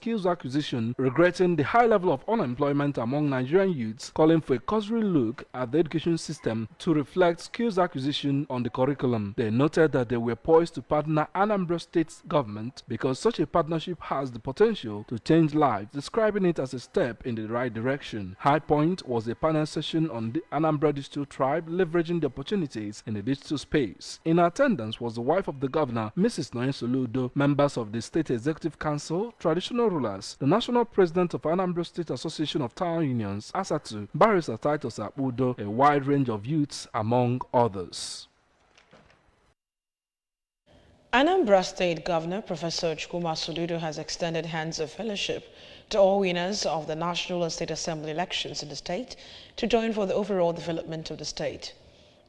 skills acquisition, regretting the high level of unemployment among Nigerian youths, calling for a cursory look at the education system to reflect skills acquisition on the curriculum. They noted that they were poised to partner Anambra State government because such a partnership has the potential to change lives, describing it as a step in the right direction. High point was a panel session on the Anambra Digital Tribe leveraging the opportunities in the digital space. In attendance was the wife of the governor, Mrs. Noye Soludo, members of the State Executive Council, traditional rulers, the national president of Anambra State Association of Town Unions, ASATU, Barrister Titus Apudo, a wide range of youths, among others. Anambra State Governor Professor Chukwuma Soludo has extended hands of fellowship to all winners of the National and State Assembly elections in the state to join for the overall development of the state.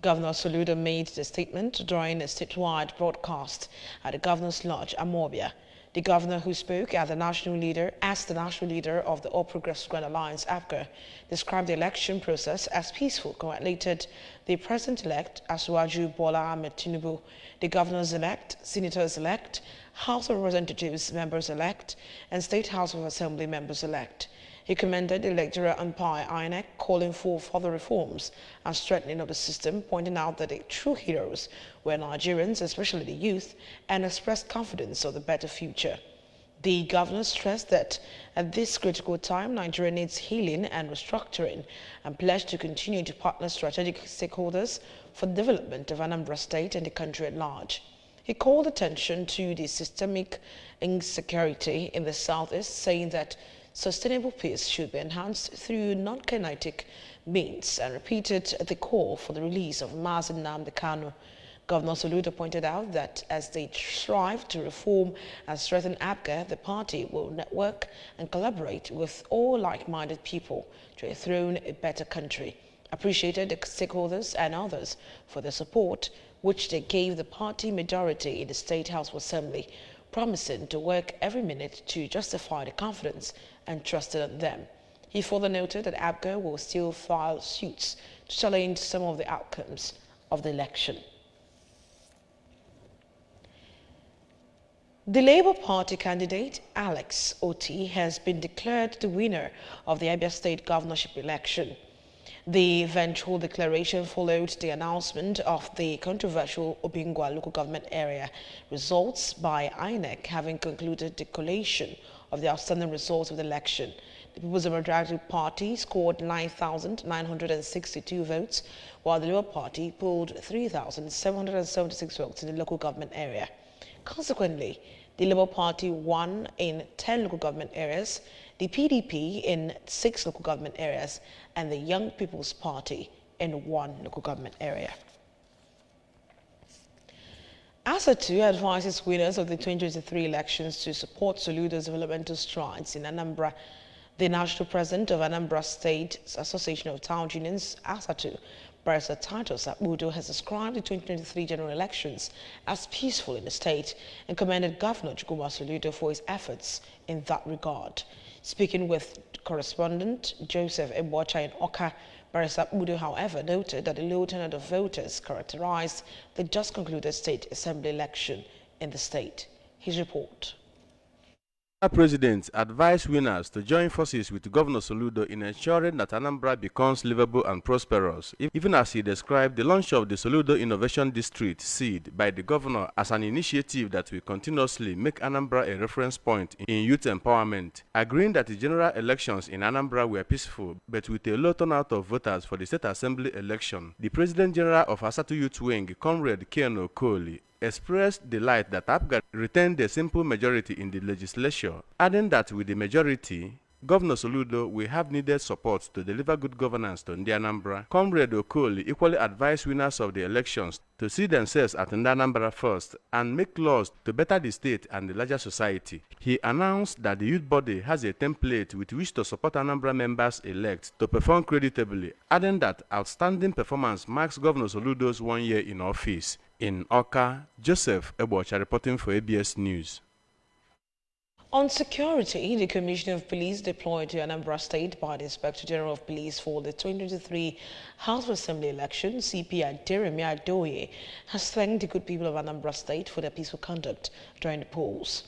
Governor Soludo made the statement during a statewide broadcast at the Governor's Lodge, Amobia. The governor, who spoke as the national leader of the All Progressive Grand Alliance, APGA, described the election process as peaceful, congratulated the President-elect, Asiwaju Bola Ahmed Tinubu, the governors-elect, senators-elect, House of Representatives members-elect, and State House of Assembly members-elect. He commended the electoral umpire INEC, calling for further reforms and strengthening of the system, pointing out that the true heroes were Nigerians, especially the youth, and expressed confidence of the better future. The governor stressed that at this critical time, Nigeria needs healing and restructuring, and pledged to continue to partner strategic stakeholders for the development of Anambra State and the country at large. He called attention to the systemic insecurity in the southeast, saying that sustainable peace should be enhanced through non-kinetic means, and repeated the call for the release of Mazi Nnamdi Kanu. Governor Soludo pointed out that as they strive to reform and strengthen APGA, the party will network and collaborate with all like-minded people to enthrone a better country. Appreciated the stakeholders and others for their support, which they gave the party majority in the State House of Assembly, promising to work every minute to justify the confidence entrusted in them. He further noted that APGA will still file suits to challenge some of the outcomes of the election. The Labour Party candidate, Alex Oti, has been declared the winner of the Abia State governorship election. The eventual declaration followed the announcement of the controversial Obingwa local government area results by INEC having concluded the collation of the outstanding results of the election. The People's Democratic Party scored 9,962 votes, while the Labour Party polled 3,776 votes in the local government area. Consequently, the Labour Party won in 10 local government areas, the PDP in 6 local government areas, and the Young People's Party in 1 local government area. ASATU advises winners of the 2023 elections to support Soludo's developmental strides in Anambra. The national president of Anambra State Association of Town Unions, ASATU, Barrister Titus Apudo, has described the 2023 general elections as peaceful in the state and commended Governor Chukwuma Soludo for his efforts in that regard. Speaking with correspondent Joseph Ebocha in Oka, Barrister Apudo, however, noted that the low turnout of voters characterized the just concluded state assembly election in the state. His report. The President advised winners to join forces with Governor Soludo in ensuring that Anambra becomes livable and prosperous, even as he described the launch of the Soludo Innovation District (SEED) by the governor as an initiative that will continuously make Anambra a reference point in youth empowerment, agreeing that the general elections in Anambra were peaceful but with a low turnout of voters for the State Assembly election. The President General of ASATU Youth Wing, Comrade Ken Okoli, expressed delight that APGA retained a simple majority in the legislature, adding that with the majority, Governor Soludo will have needed support to deliver good governance to Ndi Anambra. Comrade Okoli equally advised winners of the elections to see themselves at Ndi Anambra first and make laws to better the state and the larger society. He announced that the youth body has a template with which to support Anambra members-elect to perform creditably, adding that outstanding performance marks Governor Soludo's 1 year in office. In Oka, Joseph Ebocha reporting for ABS News. On security, the Commissioner of Police deployed to Anambra State by the Inspector General of Police for the 2023 House of Assembly election, CP Aderemi Adoye, has thanked the good people of Anambra State for their peaceful conduct during the polls.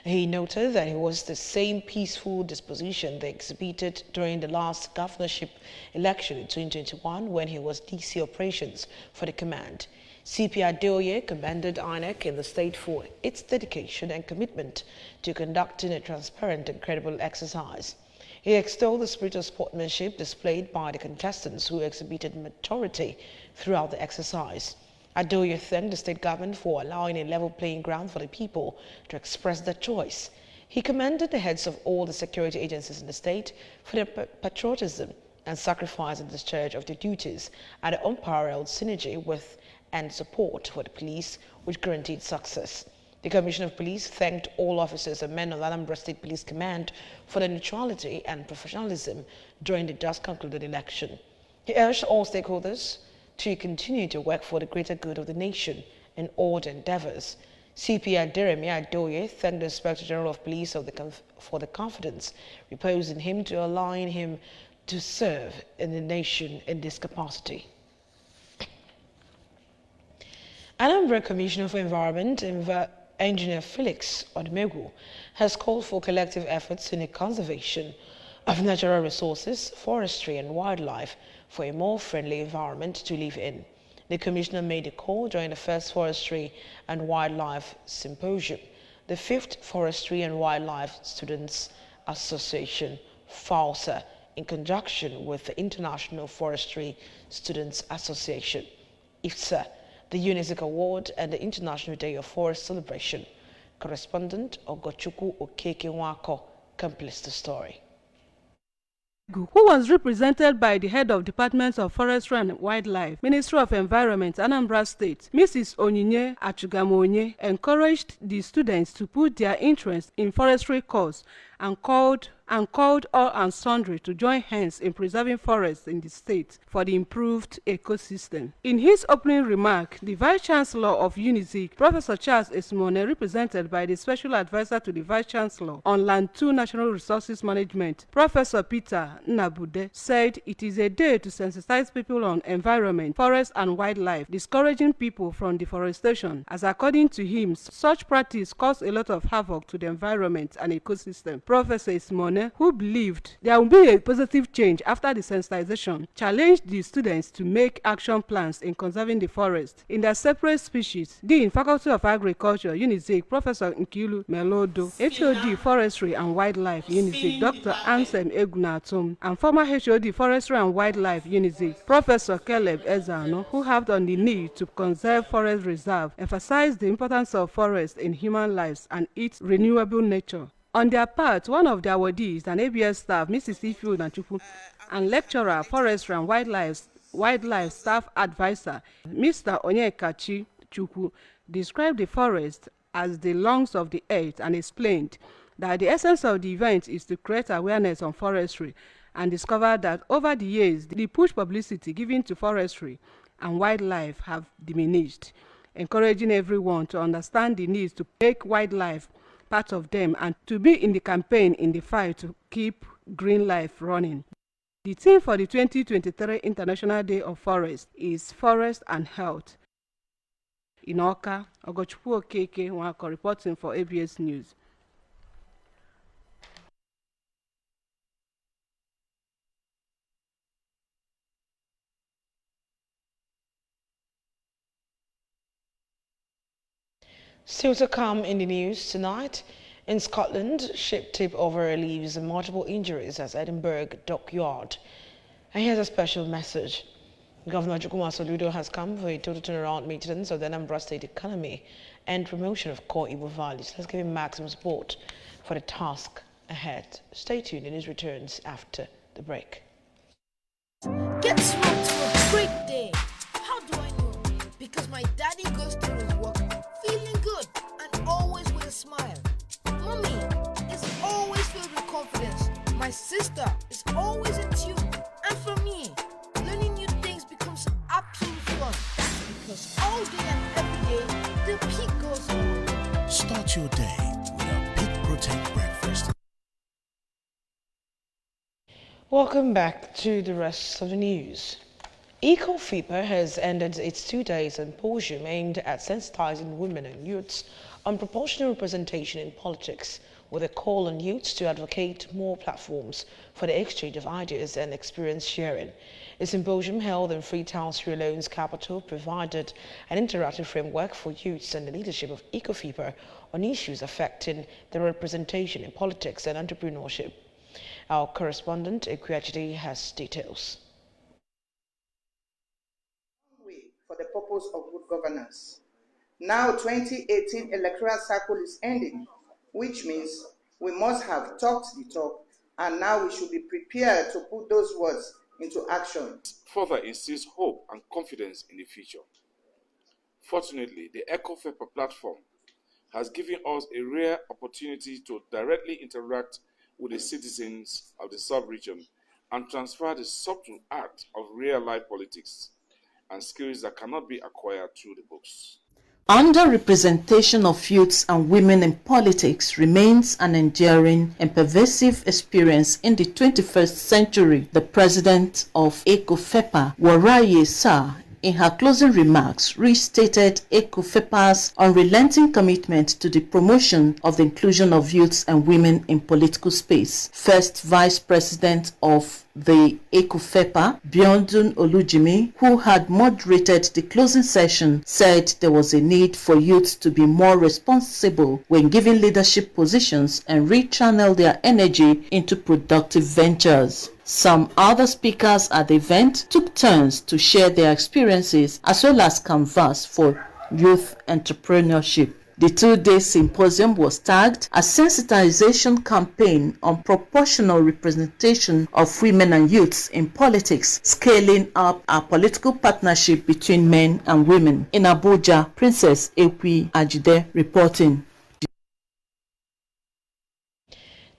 He noted that it was the same peaceful disposition they exhibited during the last governorship election in 2021 when he was DC Operations for the command. CP Adeoye commended INEC in the state for its dedication and commitment to conducting a transparent and credible exercise. He extolled the spirit of sportsmanship displayed by the contestants who exhibited maturity throughout the exercise. Adeoye thanked the state government for allowing a level playing ground for the people to express their choice. He commended the heads of all the security agencies in the state for their patriotism and sacrifice in discharge of their duties and the unparalleled synergy with and support for the police, which guaranteed success. The Commissioner of Police thanked all officers and men of Anambra State Police Command for their neutrality and professionalism during the just concluded election. He urged all stakeholders to continue to work for the greater good of the nation in all their endeavors. CP Aderemi Adeoye thanked the Inspector General of Police for the confidence reposed in him to allowing him to serve in the nation in this capacity. Anambra Commissioner for Environment, Engineer Felix Odumegwu, has called for collective efforts in the conservation of natural resources, forestry and wildlife for a more friendly environment to live in. The Commissioner made a call during the first Forestry and Wildlife Symposium. The 5th Forestry and Wildlife Students Association, FAWSA, in conjunction with the International Forestry Students Association, IFSA, the UNISIC Award and the International Day of Forest Celebration. Correspondent Ogochukwu Okeke-Nwako completes the story. Who was represented by the head of Department of Forestry and Wildlife, Ministry of Environment, Anambra State, Mrs. Onyinye Achugamonye, encouraged the students to put their interest in forestry course and called all and sundry to join hands in preserving forests in the state for the improved ecosystem. In his opening remark, the Vice Chancellor of UNISIC, Professor Charles Esmone, represented by the Special Advisor to the Vice Chancellor on Land 2 Natural Resources Management, Professor Peter Nabude, said it is a day to sensitize people on environment, forest and wildlife, discouraging people from deforestation, as according to him, such practice caused a lot of havoc to the environment and ecosystem. Professor Esmone, who believed there will be a positive change after the sensitization, challenged the students to make action plans in conserving the forest. In their separate speeches, Dean Faculty of Agriculture, UNISIC, Professor Nkilu Melodo, HOD Forestry and Wildlife, UNISIC, Dr. Ansem Egunatum, and former HOD Forestry and Wildlife, UNISIC, Professor Caleb Ezano, who harped on the need to conserve forest reserve, emphasized the importance of forests in human lives and its renewable nature. On their part, one of the awardees, an ABS staff, Mrs. Ifiu Nachukwu, and lecturer, forestry and wildlife staff advisor, Mr. Onyekachi Chukwu, described the forest as the lungs of the earth and explained that the essence of the event is to create awareness on forestry, and discovered that over the years, the push publicity given to forestry and wildlife have diminished, encouraging everyone to understand the need to make wildlife part of them and to be in the campaign in the fight to keep green life running. The theme for the 2023 International Day of Forest is Forest and Health. In Awka, Ogochukwu Okeke-Nwako reporting for ABS News. Still to come in the news tonight, in Scotland, ship tip over leaves multiple injuries at Edinburgh Dockyard. And here's a special message. Governor Chukwuma Soludo has come for a total turnaround maintenance of the Anambra State economy and promotion of core Igbo values. Let's give him maximum support for the task ahead. Stay tuned and his returns after the break. Get smart to a great day. How do I know? Because my daddy goes through his work feeling good and always with a smile. Mommy is always filled with confidence. My sister is always in tune. And for me, learning new things becomes absolute fun. That's because all day and every day, the peak goes on. Start your day with a Peak Protect breakfast. Welcome back to the rest of the news. EcoFIPA has ended its 2 days symposium aimed at sensitizing women and youths on proportional representation in politics, with a call on youths to advocate more platforms for the exchange of ideas and experience sharing. A symposium held in Freetown, Sierra Leone's capital, provided an interactive framework for youths and the leadership of EcoFIPA on issues affecting their representation in politics and entrepreneurship. Our correspondent, Ekwachidi, has details. For the purpose of good governance. Now 2018 electoral cycle is ending, which means we must have talked the talk, and now we should be prepared to put those words into action. Further instills hope and confidence in the future. Fortunately, the EcoFIPA platform has given us a rare opportunity to directly interact with the citizens of the sub-region and transfer the subtle art of real-life politics and skills that cannot be acquired through the books. Underrepresentation of youths and women in politics remains an enduring and pervasive experience in the 21st century. The president of EcoFIPA, Waraye Sarr, in her closing remarks, restated EcoFIPA's unrelenting commitment to the promotion of the inclusion of youths and women in political space. First Vice President of the EcoFIPA, Biodun Olujimi, who had moderated the closing session, said there was a need for youths to be more responsible when given leadership positions and rechannel their energy into productive ventures. Some other speakers at the event took turns to share their experiences as well as canvas for youth entrepreneurship. The 2-day symposium was tagged a sensitization campaign on proportional representation of women and youths in politics, scaling up our political partnership between men and women. In Abuja, Princess Ekwachidi reporting.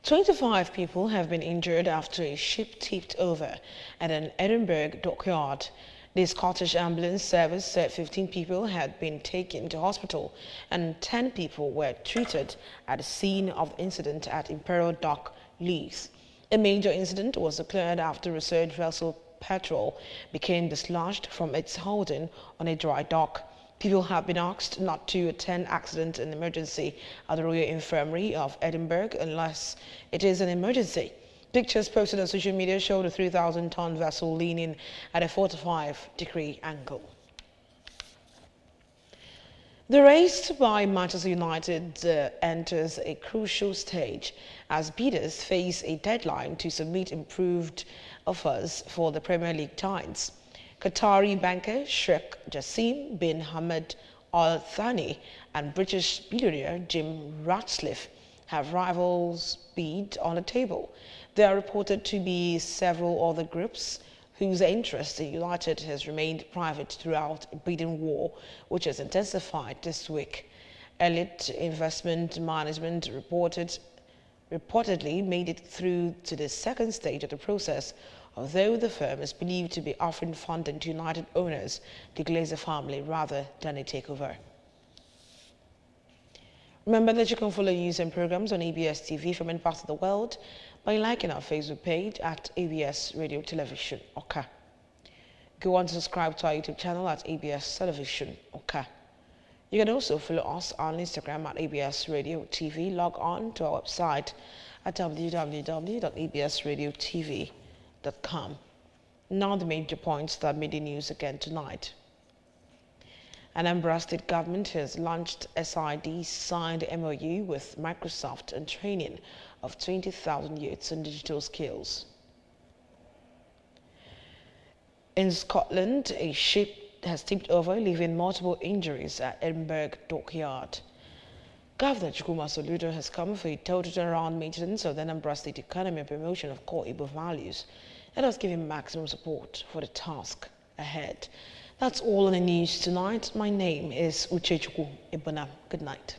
25 people have been injured after a ship tipped over at an Edinburgh dockyard. The Scottish Ambulance Service said 15 people had been taken to hospital and 10 people were treated at the scene of the incident at Imperial Dock, Leeds. A major incident was declared after research vessel Petrel became dislodged from its holding on a dry dock. People have been asked not to attend accident and emergency at the Royal Infirmary of Edinburgh unless it is an emergency. Pictures posted on social media show the 3,000-ton vessel leaning at a 45-degree angle. The race to buy Manchester United enters a crucial stage as bidders face a deadline to submit improved offers for the Premier League Giants. Qatari banker Sheikh Jassim bin Hamad Al Thani and British billionaire Jim Ratcliffe have rivals bid on the table. There are reported to be several other groups whose interest in United has remained private throughout a bidding war, which has intensified this week. Elite Investment Management reportedly made it through to the second stage of the process, although the firm is believed to be offering funding to United owners, the Glazer family, rather than a takeover. Remember that you can follow news and programs on ABS TV from any part of the world by liking our Facebook page at ABS Radio Television Oka. Go on to subscribe to our YouTube channel at ABS Television Oka. You can also follow us on Instagram at ABS Radio TV. Log on to our website at www.absradiotv.com. Now the major points that made the news again tonight. Anambra State Government has launched SID signed MOU with Microsoft and training of 20,000 youths in digital skills. In Scotland, a ship has tipped over, leaving multiple injuries at Edinburgh Dockyard. Governor Chukwuma Soludo has come for a total turnaround maintenance of the Anambra State economy and promotion of core Igbo values, and has given maximum support for the task ahead. That's all in the news tonight. My name is Uchechukwu Ibona. Good night.